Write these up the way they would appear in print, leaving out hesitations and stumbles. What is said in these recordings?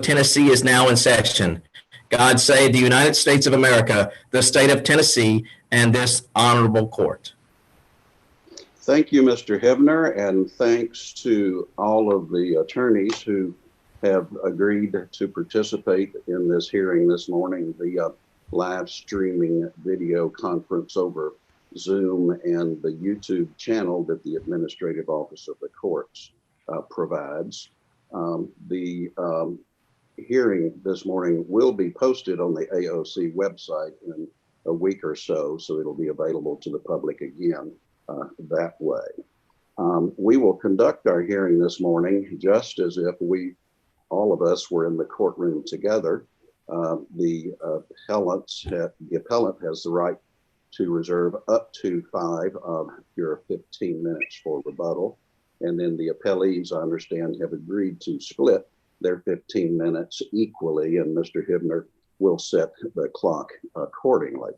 Tennessee is now in session. God save the United States of America, the state of Tennessee, and this honorable court. Thank you, Mr. Hibner, and thanks to all of the attorneys who have agreed to participate in this hearing this morning, the live streaming video conference over Zoom and the YouTube channel that the Administrative Office of the Courts provides. The hearing this morning will be posted on the AOC website in a week or so, so it'll be available to the public again that way. We will conduct our hearing this morning just as if all of us were in the courtroom together. The appellant has the right to reserve up to 5 of your 15 minutes for rebuttal. And then the appellees, I understand, have agreed to split their 15 minutes equally, and Mr. Hibner will set the clock accordingly.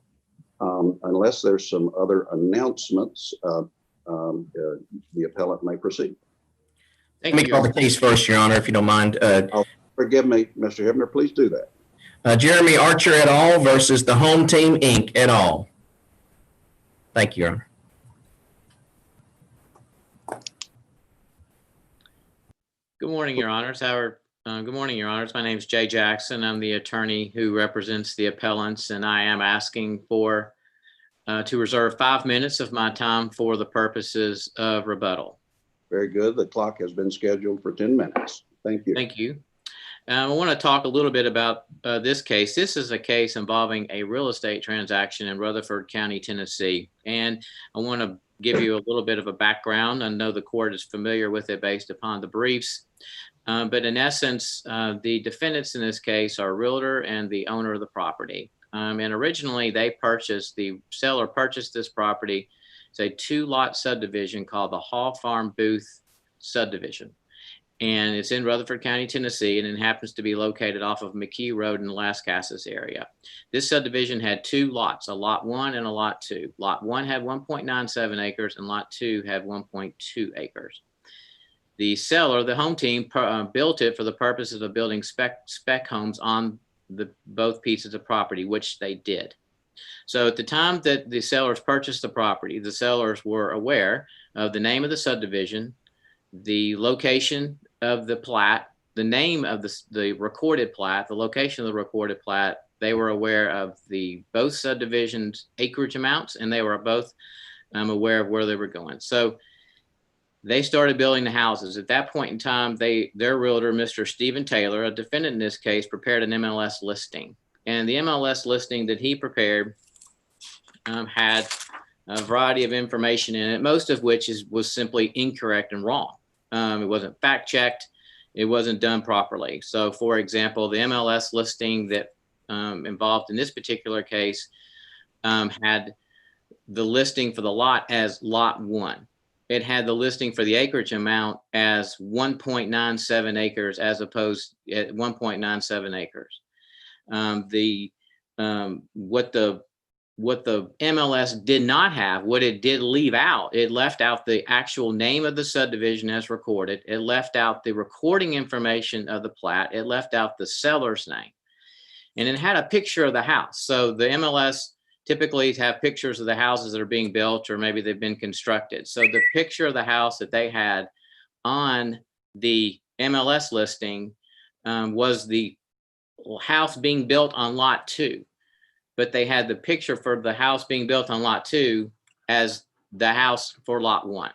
Unless there's some other announcements, the appellant may proceed. Let me call the case first, Your Honor, if you don't mind. Forgive me, Mr. Hibner, please do that. Jeremy Archer et al. Versus the Home Team Inc. et al. Thank you, Your Honor. Good morning, Your Honors. Good morning, Your Honors. My name is Jay Jackson. I'm the attorney who represents the appellants, and I am asking for to reserve 5 minutes of my time for the purposes of rebuttal. Very good. The clock has been scheduled for 10 minutes. Thank you. Thank you. I want to talk a little bit about this case. This is a case involving a real estate transaction in Rutherford County, Tennessee. And I want to give you a little bit of a background. I know the court is familiar with it based upon the briefs. But in essence, the defendants in this case are a realtor and the owner of the property. And originally the seller purchased this property. It's a 2-lot subdivision called the Hall Farm Booth subdivision. And it's in Rutherford County, Tennessee, and it happens to be located off of McKee Road in the Las Casas area. This subdivision had 2 lots, a lot 1 and a lot 2. Lot 1 had 1.97 acres and lot 2 had 1.2 acres. The seller, the home team, built it for the purposes of building spec homes on both pieces of property, which they did. So at the time that the sellers purchased the property, the sellers were aware of the name of the subdivision, the location of the plat, the name of the recorded plat, the location of the recorded plat. They were aware of both subdivisions' acreage amounts, and they were both aware of where they were going. So they started building the houses. At that point in time, their realtor, Mr. Stephen Taylor, a defendant in this case, prepared an MLS listing. And the MLS listing that he prepared had a variety of information in it, most of which was simply incorrect and wrong. It wasn't fact checked. It wasn't done properly. So for example, the MLS listing that involved in this particular case had the listing for the lot as lot 1. It had the listing for the acreage amount as 1.97 acres as opposed at 1.97 acres. What the MLS did not have, what it did leave out, it left out the actual name of the subdivision as recorded. It left out the recording information of the plat. It left out the seller's name. And it had a picture of the house. So the MLS typically have pictures of the houses that are being built, or maybe they've been constructed. So the picture of the house that they had on the MLS listing was the house being built on lot 2. But they had the picture for the house being built on lot 2 as the house for lot 1.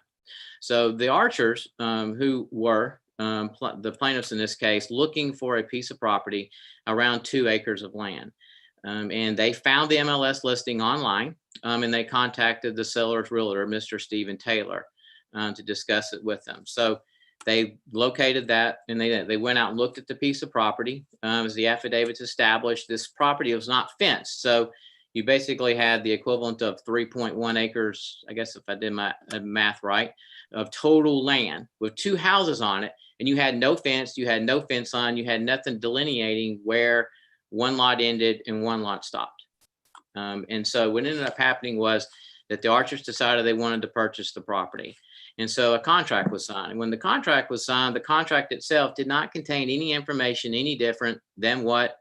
So the Archers, who were the plaintiffs in this case, looking for a piece of property around 2 acres of land. And they found the MLS listing online, and they contacted the seller's realtor, Mr. Stephen Taylor, to discuss it with them. So they located that, and they went out and looked at the piece of property. As the affidavits established, this property was not fenced. So you basically had the equivalent of 3.1 acres, I guess if I did my math right, of total land with 2 houses on it. And you had no fence, you had no fence line, you had nothing delineating where one lot ended and one lot stopped. And so what ended up happening was that the Archers decided they wanted to purchase the property. And so a contract was signed. And when the contract was signed, the contract itself did not contain any information any different than what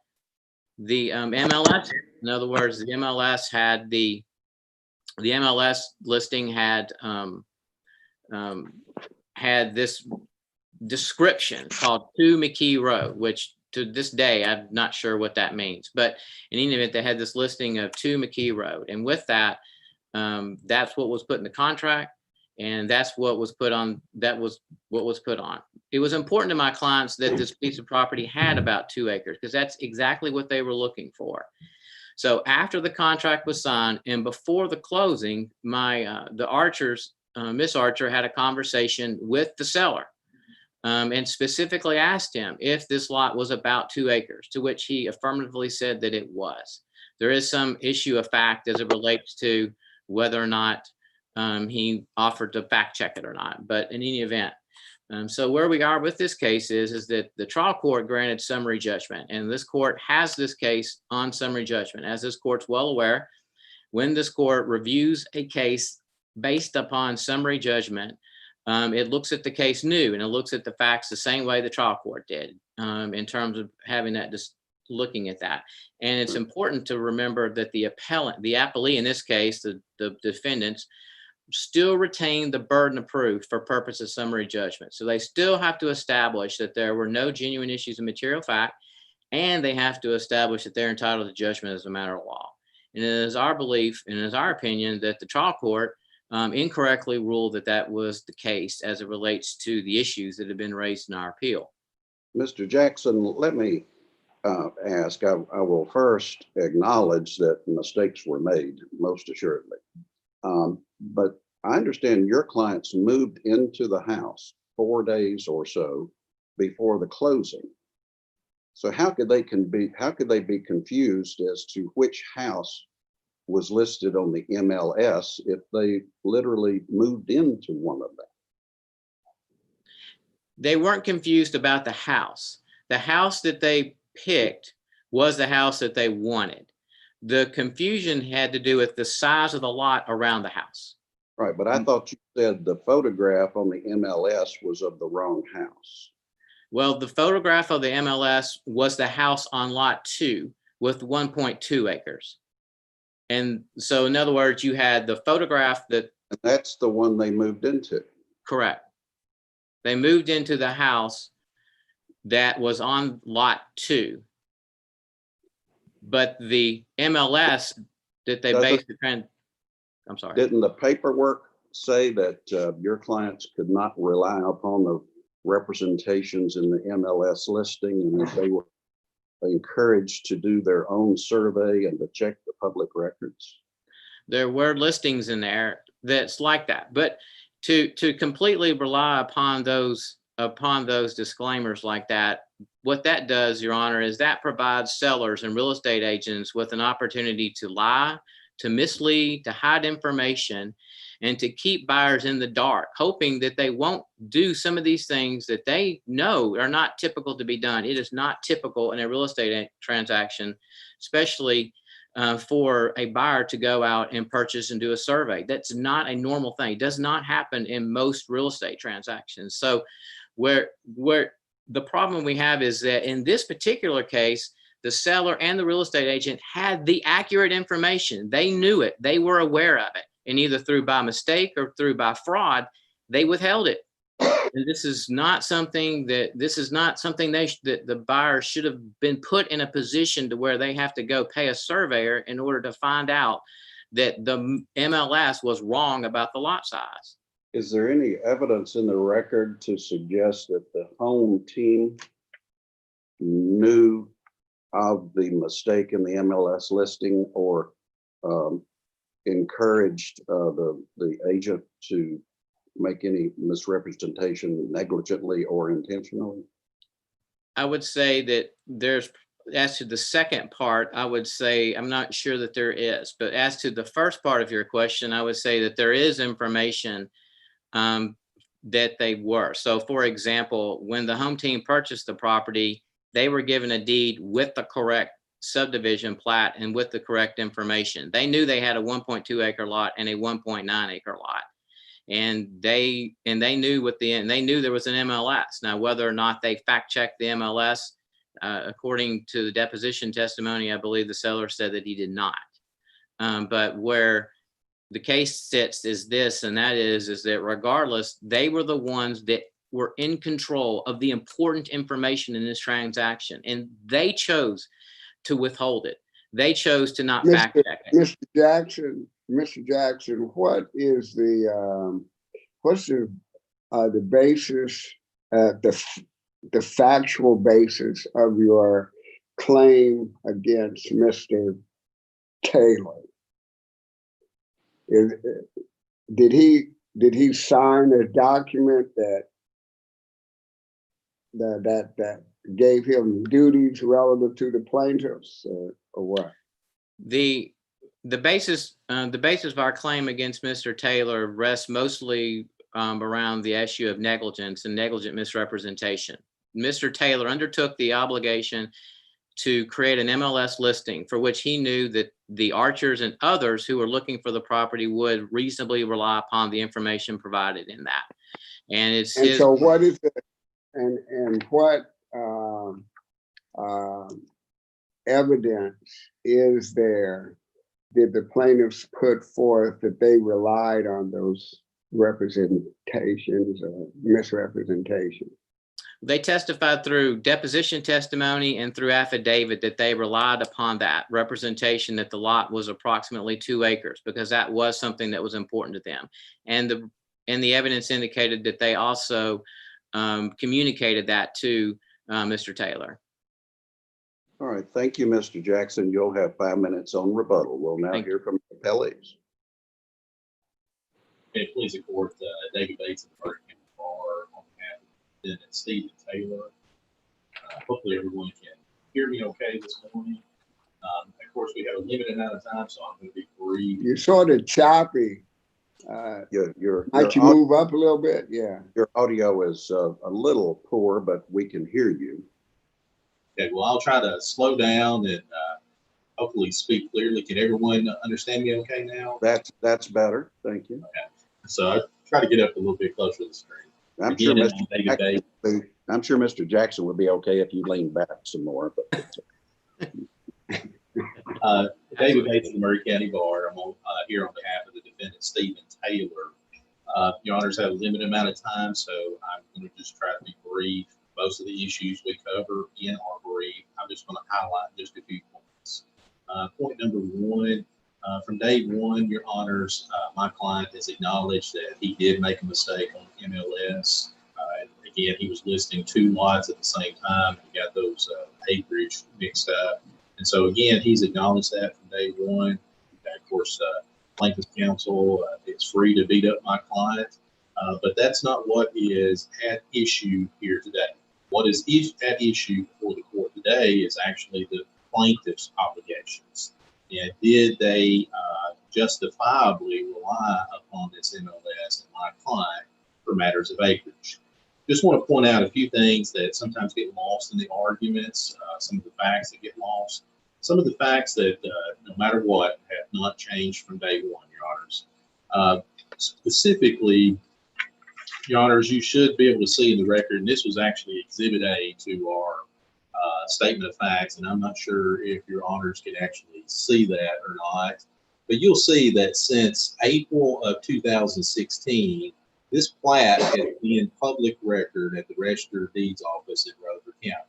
the MLS. In other words, the MLS had the MLS listing had this description called 2 McKee Road, which to this day I'm not sure what that means. But in any event, they had this listing of 2 McKee Road, and with that, that's what was put in the contract, and that's what was put on. That was what was put on. It was important to my clients that this piece of property had about 2 acres, because that's exactly what they were looking for. So after the contract was signed and before the closing, the Archers, Miss Archer, had a conversation with the seller, and specifically asked him if this lot was about 2 acres, to which he affirmatively said that it was. There is some issue of fact as it relates to whether or not he offered to fact check it or not, but in any event. So where we are with this case is that the trial court granted summary judgment, and this court has this case on summary judgment. As this court's well aware, when this court reviews a case based upon summary judgment, it looks at the case new, and it looks at the facts the same way the trial court did, in terms of having that, just looking at that. And it's important to remember that the appellee in this case, the defendants, still retain the burden of proof for purpose of summary judgment. So they still have to establish that there were no genuine issues of material fact, and they have to establish that they're entitled to judgment as a matter of law. And it is our belief, and it is our opinion, that the trial court incorrectly ruled that that was the case as it relates to the issues that have been raised in our appeal. Mr. Jackson, let me ask, I will first acknowledge that mistakes were made, most assuredly. But I understand your clients moved into the house 4 days or so before the closing. So how could they be confused as to which house was listed on the MLS if they literally moved into one of them? They weren't confused about the house. The house that they picked was the house that they wanted. The confusion had to do with the size of the lot around the house. Right, but I thought you said the photograph on the MLS was of the wrong house. Well, the photograph of the MLS was the house on lot 2 with 1.2 acres. And so in other words, you had the photograph that— And that's the one they moved into. Correct. They moved into the house that was on lot 2. But the MLS that they based the trend— I'm sorry. Didn't the paperwork say that your clients could not rely upon the representations in the MLS listing, and that they were encouraged to do their own survey and to check the public records? There were listings in there that's like that, but to completely rely upon those disclaimers like that, what that does, Your Honor, is that provides sellers and real estate agents with an opportunity to lie, to mislead, to hide information, and to keep buyers in the dark, hoping that they won't do some of these things that they know are not typical to be done. It is not typical in a real estate transaction, especially for a buyer to go out and purchase and do a survey. That's not a normal thing. It does not happen in most real estate transactions. So where the problem we have is that in this particular case, the seller and the real estate agent had the accurate information. They knew it. They were aware of it. And either by mistake or by fraud, they withheld it. And this is not something that the buyer should have been put in a position to where they have to go pay a surveyor in order to find out that the MLS was wrong about the lot size. Is there any evidence in the record to suggest that the home team knew of the mistake in the MLS listing, or encouraged the agent to make any misrepresentation negligently or intentionally? I would say that as to the second part, I would say I'm not sure that there is. But as to the first part of your question, I would say that there is information that they were. So for example, when the home team purchased the property, they were given a deed with the correct subdivision plat and with the correct information. They knew they had a 1.2 acre lot and a 1.9 acre lot. And they knew they knew there was an MLS. Now, whether or not they fact checked the MLS, according to the deposition testimony, I believe the seller said that he did not. But where the case sits is this, and that is that regardless, they were the ones that were in control of the important information in this transaction, and they chose to withhold it. They chose to not fact check it. Mr. Jackson, what is what's the basis, the factual basis of your claim against Mr. Taylor? Did he sign a document that gave him duties relative to the plaintiffs, or what? The basis of our claim against Mr. Taylor rests mostly around the issue of negligence and negligent misrepresentation. Mr. Taylor undertook the obligation to create an MLS listing for which he knew that the Archers and others who were looking for the property would reasonably rely upon the information provided in that. And so what is it, and what evidence is there did the plaintiffs put forth that they relied on those representations or misrepresentations? They testified through deposition testimony and through affidavit that they relied upon that representation that the lot was approximately 2 acres, because that was something that was important to them. And the evidence indicated that they also communicated that to Mr. Taylor. All right, thank you, Mr. Jackson. You'll have 5 minutes on rebuttal. We'll now hear from the appellees. Okay, please support David Bates of the Berkeley County Bar on behalf of defendant Stephen Taylor. Hopefully everyone can hear me okay this morning. Of course, we have a limited amount of time, so I'm going to be brief. You're sort of choppy. Might you move up a little bit? Yeah. Your audio is a little poor, but we can hear you. Okay, well, I'll try to slow down and hopefully speak clearly. Can everyone understand me okay now? That's better. Thank you. Okay. So I try to get up a little bit closer to the screen. I'm sure Mr. Jackson would be okay if you leaned back some more. But David Bates of the Maury County Bar. I'm here on behalf of the defendant Stephen Taylor. Your honors have a limited amount of time, so I'm going to just try to be brief. Most of the issues we cover in our brief, I'm just going to highlight just a few points. Point number one, from day one, your honors, my client has acknowledged that he did make a mistake on MLS. Again, he was listing 2 lots at the same time. He got those acreage mixed up. And so again, he's acknowledged that from day one. Of course, plaintiff's counsel is free to beat up my client, but that's not what is at issue here today. What is at issue before the court today is actually the plaintiff's obligations. And did they justifiably rely upon this MLS and my client for matters of acreage? Just want to point out a few things that sometimes get lost in the arguments, some of the facts that get lost, some of the facts that no matter what have not changed from day one, your honors. Specifically, your honors, you should be able to see in the record, and this was actually Exhibit A to our statement of facts, and I'm not sure if your honors can actually see that or not, but you'll see that since April of 2016, this plat has been public record at the Register of Deeds office in Rutherford County.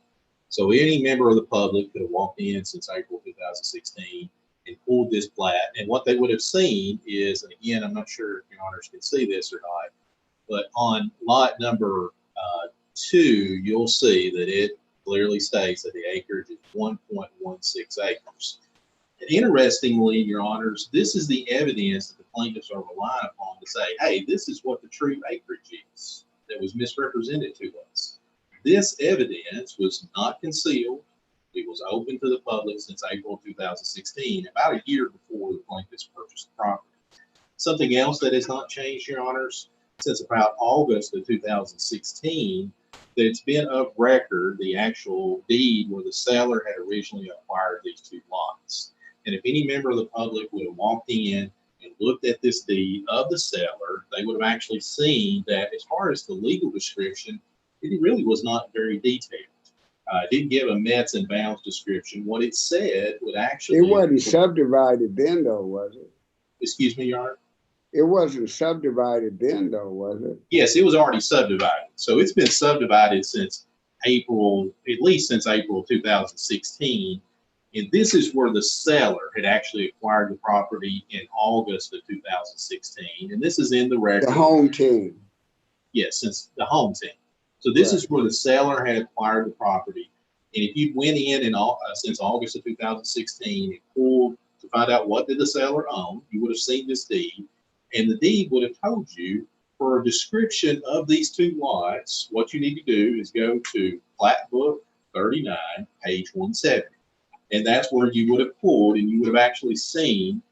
So any member of the public could have walked in since April 2016 and pulled this plat, and what they would have seen is, and again, I'm not sure if your honors can see this or not, but on lot number 2, you'll see that it clearly states that the acreage is 1.16 acres. And interestingly, your honors, this is the evidence that the plaintiffs are relying upon to say, hey, this is what the true acreage is that was misrepresented to us. This evidence was not concealed. It was open to the public since April 2016, about a year before the plaintiffs purchased the property. Something else that has not changed, your honors, since about August of 2016, that it's been of record, the actual deed where the seller had originally acquired these 2 lots. And if any member of the public would have walked in and looked at this deed of the seller, they would have actually seen that as far as the legal description, it really was not very detailed. It didn't give a mets and bounds description. What it said would actually— It wasn't subdivided then though, was it? Excuse me, Your Honor? It wasn't subdivided then though, was it? Yes, it was already subdivided. So it's been subdivided since April, at least since April 2016. And this is where the seller had actually acquired the property in August of 2016. And this is in the record. The home team. Yes, since the home team. So this Right. is where the seller had acquired the property. And if you went in all, since August of 2016 and pulled to find out what did the seller own, you would have seen this deed. And the deed would have told you, for a description of these two lots, what you need to do is go to Plat Book 39, page 170. And that's where you would have pulled and you would have actually seen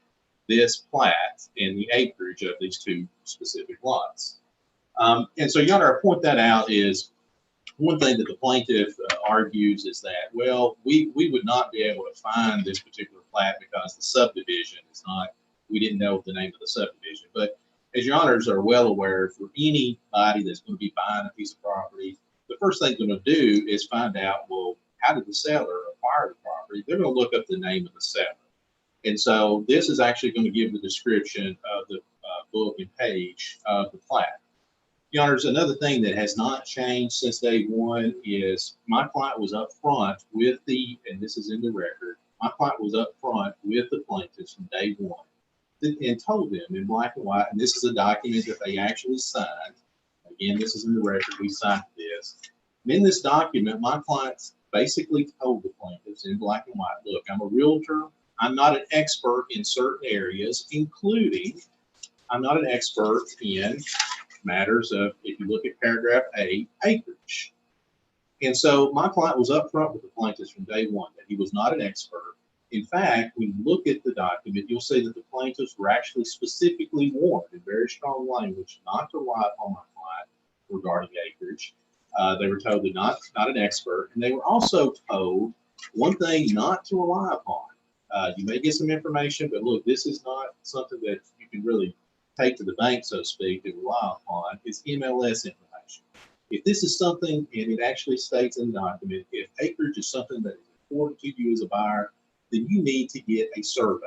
this plat and the acreage of these two specific lots. And so, Your Honor, I point that out is one thing that the plaintiff argues is that, well, we would not be able to find this particular plat because the subdivision is not, we didn't know the name of the subdivision. But as Your Honors are well aware, for anybody that's going to be buying a piece of property, the first thing they're going to do is find out, well, how did the seller acquire the property? They're going to look up the name of the seller. And so this is actually going to give the description of the book and page of the plat. Your Honors, another thing that has not changed since day one is my client was up front with the, and this is in the record, my client was up front with the plaintiffs from day one and told them in black and white, and this is a document that they actually signed. Again, this is in the record, we signed this. And in this document, my clients basically told the plaintiffs in black and white, look, I'm a realtor. I'm not an expert in certain areas, including I'm not an expert in matters of, if you look at paragraph A, acreage. And so my client was upfront with the plaintiffs from day one that he was not an expert. In fact, when you look at the document, you'll see that the plaintiffs were actually specifically warned in very strong language not to rely upon my client regarding acreage. They were told they're not an expert, and they were also told one thing not to rely upon. You may get some information, but look, this is not something that you can really take to the bank, so to speak, to rely upon. It's MLS information. If this is something, and it actually states in the document, if acreage is something that is important to you as a buyer, then you need to get a survey.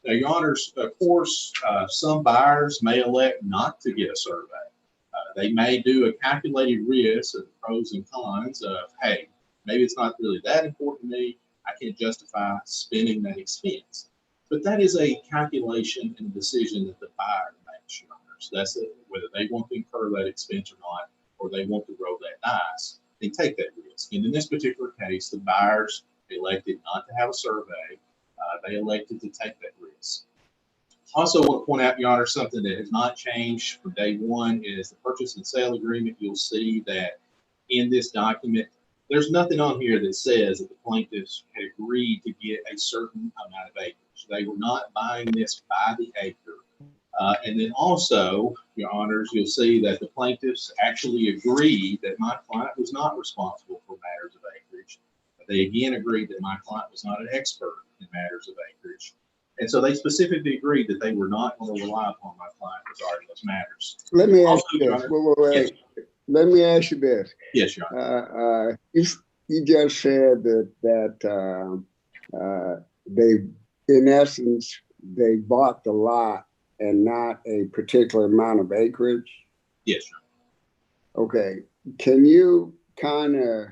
Now, Your Honors, of course, some buyers may elect not to get a survey. They may do a calculated risk of pros and cons of, hey, maybe it's not really that important to me. I can't justify spending that expense. But that is a calculation and a decision that the buyer makes, Your Honors. That's it, whether they want to incur that expense or not, or they want to roll that dice and take that risk. And in this particular case, the buyers elected not to have a survey. They elected to take that risk. Also want to point out, Your Honor, something that has not changed from day one is the purchase and sale agreement. You'll see that in this document, there's nothing on here that says that the plaintiffs had agreed to get a certain amount of acreage. They were not buying this by the acre. And then also, Your Honors, you'll see that the plaintiffs actually agreed that my client was not responsible for matters of acreage. They again agreed that my client was not an expert in matters of acreage. And so they specifically agreed that they were not going to rely upon my client regarding those matters. Let me ask Also, you Your this. Honor, Wait. Let me ask you this. Yes, Your Honor. You just said that they, in essence, they bought the lot and not a particular amount of acreage. Yes, Your Honor. Okay. Can you kind of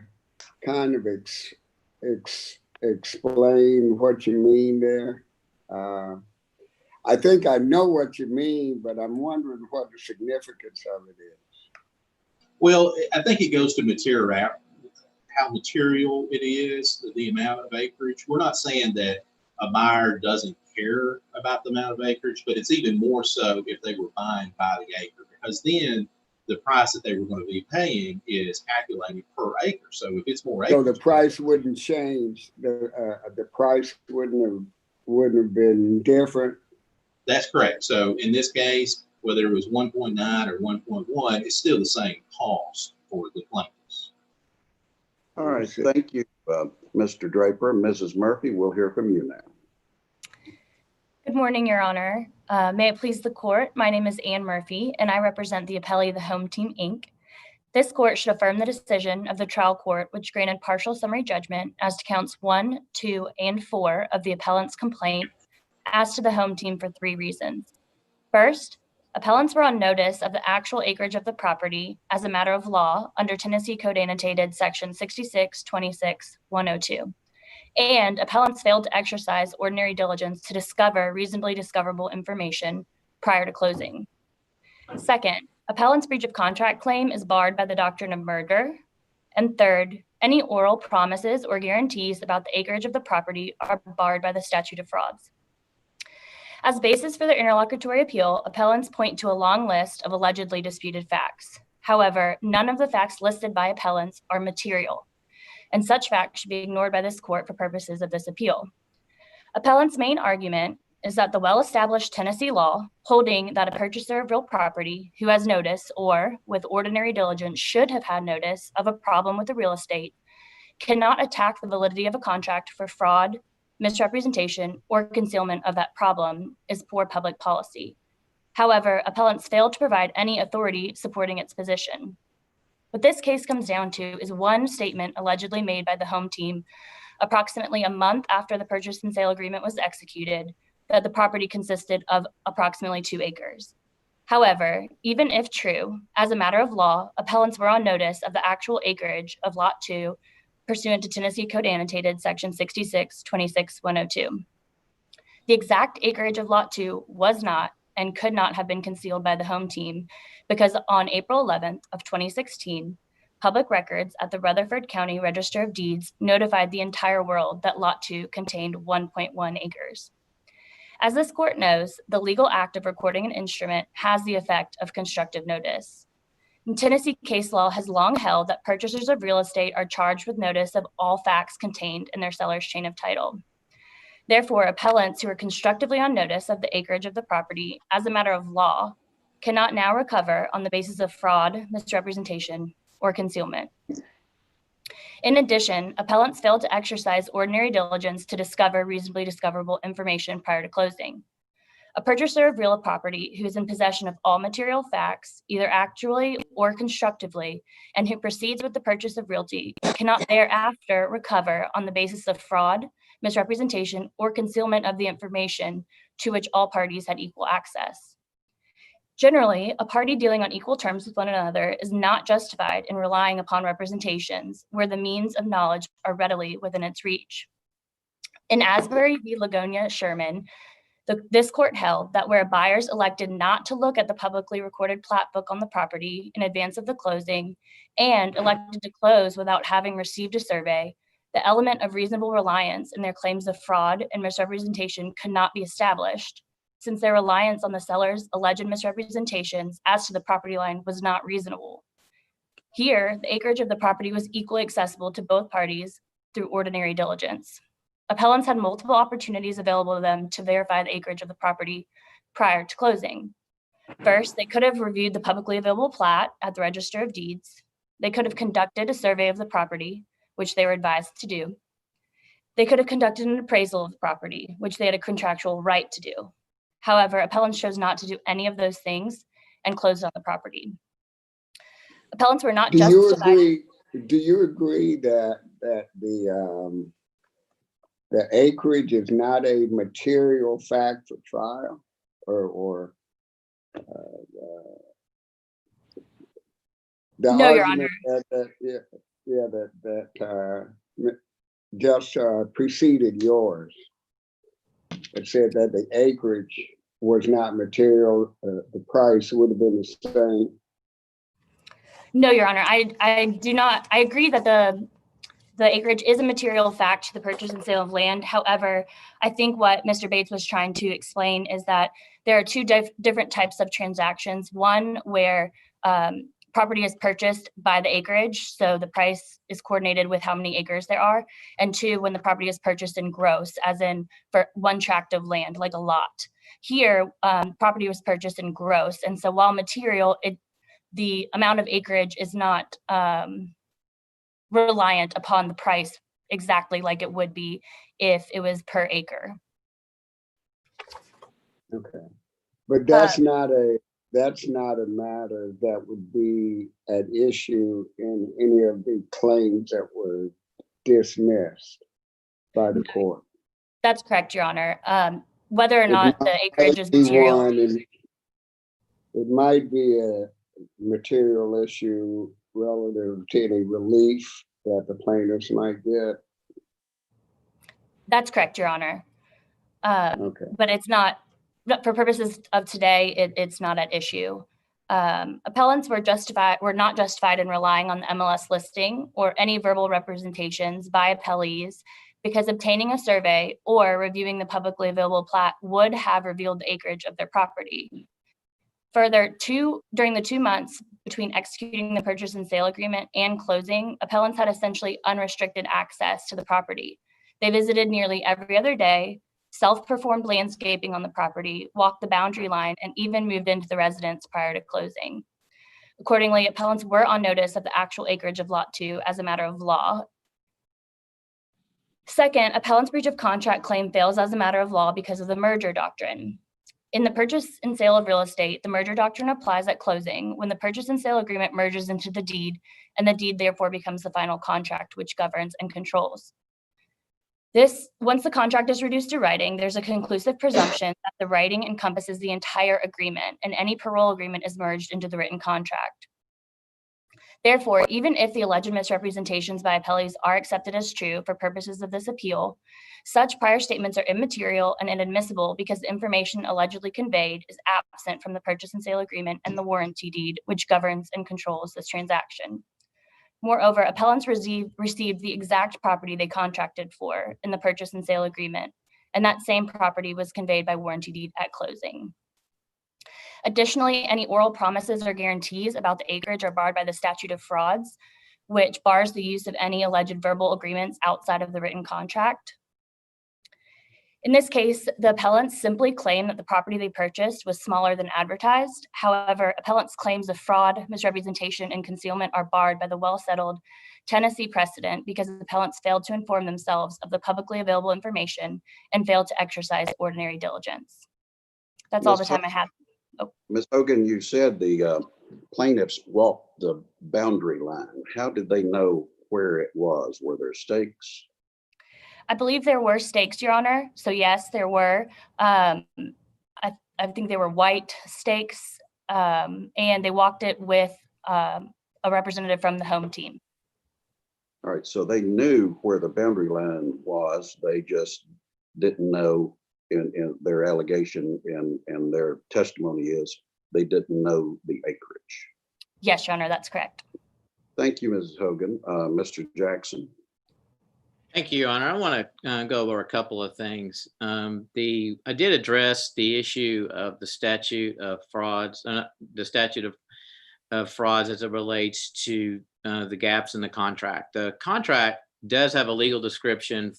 explain what you mean there? I think I know what you mean, but I'm wondering what the significance of it is. Well, I think it goes to material, how material it is, the amount of acreage. We're not saying that a buyer doesn't care about the amount of acreage, but it's even more so if they were buying by the acre, because then the price that they were going to be paying is calculated per acre. So if it's more acres, So the price wouldn't change. The price wouldn't have been different. that's correct. So in this case, whether it was 1.9 or 1.1, it's still the same cost for the plaintiffs. All right, thank you, Mr. Draper. Mrs. Murphy, we'll hear from you now. Good morning, Your Honor. May it please the court, my name is Ann Murphy, and I represent the appellee, the Home Team, Inc. This court should affirm the decision of the trial court, which granted partial summary judgment as to counts 1, 2, and 4 of the appellant's complaint as to the Home Team for 3 reasons. First, appellants were on notice of the actual acreage of the property as a matter of law under Tennessee Code Annotated Section 6626-102. And appellants failed to exercise ordinary diligence to discover reasonably discoverable information prior to closing. Second, appellant's breach of contract claim is barred by the doctrine of merger. And third, any oral promises or guarantees about the acreage of the property are barred by the statute of frauds. As basis for their interlocutory appeal, appellants point to a long list of allegedly disputed facts. However, none of the facts listed by appellants are material, and such facts should be ignored by this court for purposes of this appeal. Appellant's main argument is that the well-established Tennessee law holding that a purchaser of real property who has notice or with ordinary diligence should have had notice of a problem with the real estate cannot attack the validity of a contract for fraud, misrepresentation, or concealment of that problem is poor public policy. However, appellants failed to provide any authority supporting its position. What this case comes down to is one statement allegedly made by the Home Team approximately a month after the purchase and sale agreement was executed that the property consisted of approximately 2 acres. However, even if true, as a matter of law, appellants were on notice of the actual acreage of Lot 2 pursuant to Tennessee Code Annotated Section 6626-102. The exact acreage of Lot 2 was not and could not have been concealed by the Home Team because on April 11th of 2016, public records at the Rutherford County Register of Deeds notified the entire world that Lot 2 contained 1.1 acres. As this court knows, the legal act of recording an instrument has the effect of constructive notice. And Tennessee case law has long held that purchasers of real estate are charged with notice of all facts contained in their seller's chain of title. Therefore, appellants who are constructively on notice of the acreage of the property as a matter of law cannot now recover on the basis of fraud, misrepresentation, or concealment. In addition, appellants failed to exercise ordinary diligence to discover reasonably discoverable information prior to closing. A purchaser of real property who is in possession of all material facts, either actually or constructively, and who proceeds with the purchase of realty cannot thereafter recover on the basis of fraud, misrepresentation, or concealment of the information to which all parties had equal access. Generally, a party dealing on equal terms with one another is not justified in relying upon representations where the means of knowledge are readily within its reach. In Asbury v. Lagonia Sherman, this court held that where buyers elected not to look at the publicly recorded plat book on the property in advance of the closing and elected to close without having received a survey, the element of reasonable reliance in their claims of fraud and misrepresentation could not be established, since their reliance on the seller's alleged misrepresentations as to the property line was not reasonable. Here, the acreage of the property was equally accessible to both parties through ordinary diligence. Appellants had multiple opportunities available to them to verify the acreage of the property prior to closing. First, they could have reviewed the publicly available plat at the Register of Deeds. They could have conducted a survey of the property, which they were advised to do. They could have conducted an appraisal of the property, which they had a contractual right to do. However, appellants chose not to do any of those things and closed on the property. Appellants were not justified. Do you agree that the acreage is not a material fact for trial, or the No, Your argument that just preceded yours? It said that the acreage was not material, the price would have been the same. No, Your Honor, I do not. I agree that the acreage is a material fact to the purchase and sale of land. However, I think what Mr. Bates was trying to explain is that there are two different types of transactions. One where property is purchased by the acreage, so the price is coordinated with how many acres there are. And two, when the property is purchased in gross, as in for one tract of land, like a lot. Here, property was purchased in gross. And so while material, the amount of acreage is not reliant upon the price exactly like it would be if it was per acre. Okay. But that's not a matter that would be at issue in any of the claims that were dismissed by the court. That's correct, Your Honor. Whether or It not the might acreage is be material. it might be a material issue relative to any relief that the plaintiffs might get. That's correct, Your Honor. Okay. But it's not, for purposes of today, it's not at issue. Appellants were not justified in relying on the MLS listing or any verbal representations by appellees because obtaining a survey or reviewing the publicly available plat would have revealed the acreage of their property. Further, during the 2 months between executing the purchase and sale agreement and closing, appellants had essentially unrestricted access to the property. They visited nearly every other day, self-performed landscaping on the property, walked the boundary line, and even moved into the residence prior to closing. Accordingly, appellants were on notice of the actual acreage of Lot 2 as a matter of law. Second, appellant's breach of contract claim fails as a matter of law because of the merger doctrine. In the purchase and sale of real estate, the merger doctrine applies at closing when the purchase and sale agreement merges into the deed, and the deed therefore becomes the final contract which governs and controls. Once the contract is reduced to writing, there's a conclusive presumption that the writing encompasses the entire agreement, and any parole agreement is merged into the written contract. Therefore, even if the alleged misrepresentations by appellees are accepted as true for purposes of this appeal, such prior statements are immaterial and inadmissible because the information allegedly conveyed is absent from the purchase and sale agreement and the warranty deed, which governs and controls this transaction. Moreover, appellants received the exact property they contracted for in the purchase and sale agreement, and that same property was conveyed by warranty deed at closing. Additionally, any oral promises or guarantees about the acreage are barred by the statute of frauds, which bars the use of any alleged verbal agreements outside of the written contract. In this case, the appellants simply claim that the property they purchased was smaller than advertised. However, appellants' claims of fraud, misrepresentation, and concealment are barred by the well-settled Tennessee precedent because appellants failed to inform themselves of the publicly available information and failed to exercise ordinary diligence. That's all the time I have. Ms. Hogan, you said the plaintiffs walked the boundary line. How did they know where it was? Were there stakes? I believe there were stakes, Your Honor. So yes, there were. I think they were white stakes, and they walked it with a representative from the home team. All right, so they knew where the boundary line was. They just didn't know, in their allegation and their testimony is they didn't know the acreage. Yes, Your Honor, that's correct. Thank you, Mrs. Hogan. Mr. Jackson. Thank you, Your Honor. I want to go over a couple of things. I did address the issue of the statute of frauds, of frauds as it relates to the gaps in the contract. The contract does have a legal description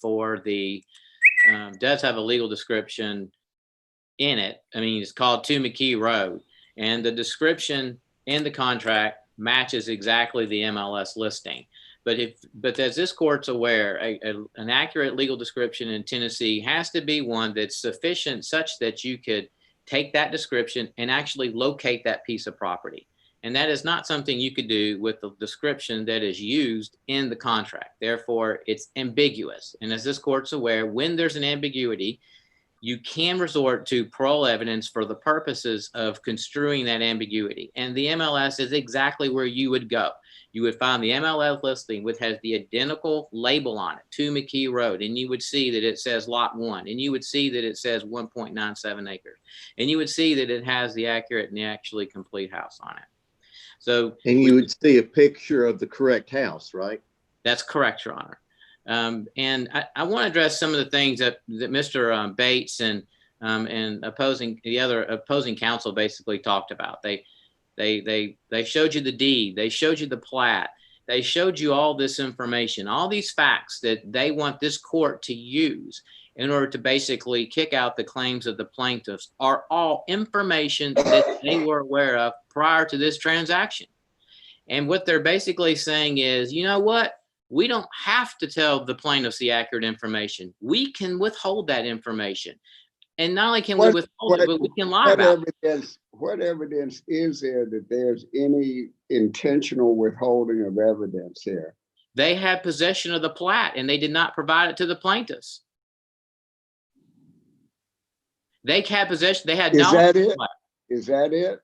in it. I mean, it's called 2 McKee Road, and the description in the contract matches exactly the MLS listing. But as this court's aware, an accurate legal description in Tennessee has to be one that's sufficient such that you could take that description and actually locate that piece of property. And that is not something you could do with the description that is used in the contract. Therefore, it's ambiguous. And as this court's aware, when there's an ambiguity, you can resort to parole evidence for the purposes of construing that ambiguity. And the MLS is exactly where you would go. You would find the MLS listing which has the identical label on it, 2 McKee Road, and you would see that it says Lot 1, and you would see that it says 1.97 acres, and you would see that it has the accurate and the actually complete house on it. So, and you would see a picture of the correct house, right? That's correct, Your Honor. And I want to address some of the things that Mr. Bates and the other opposing counsel basically talked about. They showed you the deed, they showed you the plat, they showed you all this information, all these facts that they want this court to use in order to basically kick out the claims of the plaintiffs are all information that they were aware of prior to this transaction. And what they're basically saying is, you know what? We don't have to tell the plaintiffs the accurate information. We can withhold that information. And not only can we What- withhold it, but we can lie What about it. what evidence is there that there's any intentional withholding of evidence here? They had possession of the plat and they did not provide it to the plaintiffs. They had possession, they had Is knowledge that of the it? plat. Is that it?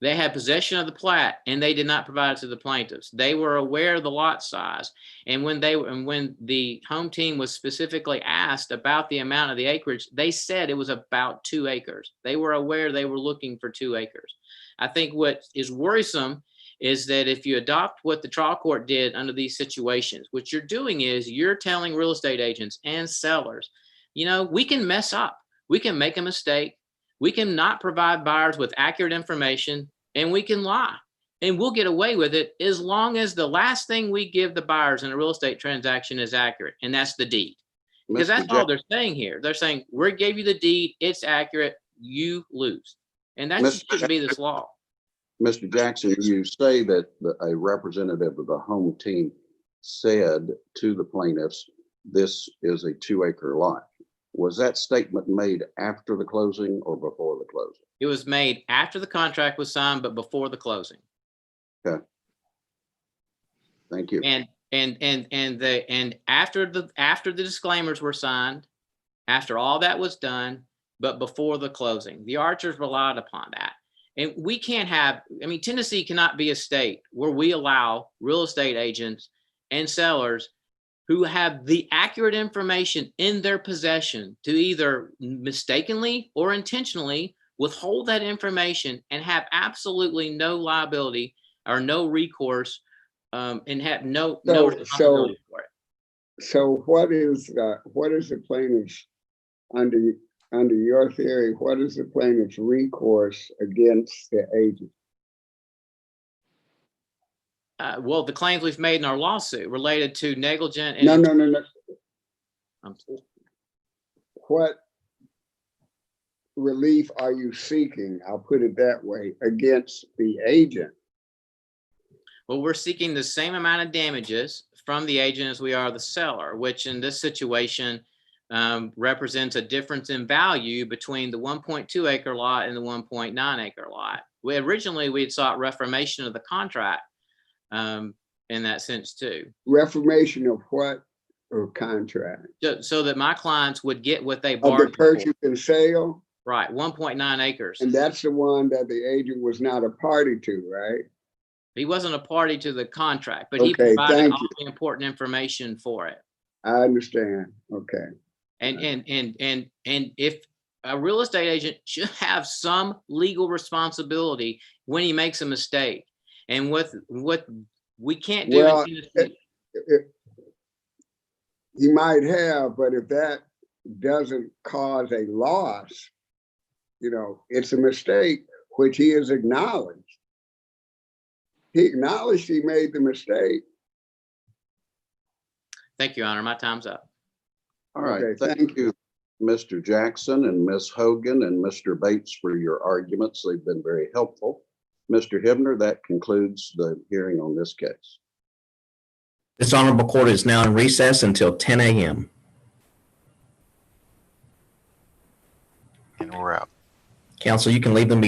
They had possession of the plat and they did not provide it to the plaintiffs. They were aware of the lot size. And when the home team was specifically asked about the amount of the acreage, they said it was about 2 acres. They were aware they were looking for 2 acres. I think what is worrisome is that if you adopt what the trial court did under these situations, what you're doing is you're telling real estate agents and sellers, we can mess up. We can make a mistake. We can not provide buyers with accurate information, and we can lie, and we'll get away with it as long as the last thing we give the buyers in a real estate transaction is accurate, and that's the deed. Because Mr. that's all they're saying here. They're saying, we gave you the deed, it's accurate, you lose. And that Mr. shouldn't be this law. Mr. Jackson, you say that a representative of the home team said to the plaintiffs, this is a 2-acre lot. Was that statement made after the closing or before the closing? It was made after the contract was signed, but before the closing. Thank you. And after the disclaimers were signed, after all that was done, but before the closing, the Archers relied upon that. And we can't have, Tennessee cannot be a state where we allow real estate agents and sellers who have the accurate information in their possession to either mistakenly or intentionally withhold that information and have absolutely no liability or no recourse, and have no responsibility for it. So what is the plaintiff's, under your theory, what is the plaintiff's recourse against the agent? Well, the claims we've made in our lawsuit related to negligent. No. Um, What relief are you seeking? I'll put it that way, against the agent. Well, we're seeking the same amount of damages from the agent as we are the seller, which in this situation represents a difference in value between the 1.2 acre lot and the 1.9 acre lot. Originally, we had sought reformation of the contract in that sense too. Reformation of what, or contract? So that my clients would get what they Of the bargained for. purchase and sale? Right, 1.9 acres. And that's the one that the agent was not a party to, right? He wasn't a party to the contract, but he Okay, provided thank all you. the important information for it. I understand. Okay. And if a real estate agent should have some legal responsibility when he makes a mistake. And what we can't do Well, in Tennessee, He might have, but if that doesn't cause a loss, it's a mistake, which he has acknowledged. He acknowledged he made the mistake. thank you, Your Honor. My time's up. All right. Okay, Thank you, Mr. Jackson and Ms. Hogan and Mr. Bates for your arguments. They've been very helpful. Mr. Hibner, that concludes the hearing on this case. This honorable court is now in recess until 10 a.m. And we're out. Counsel, you can leave the meeting.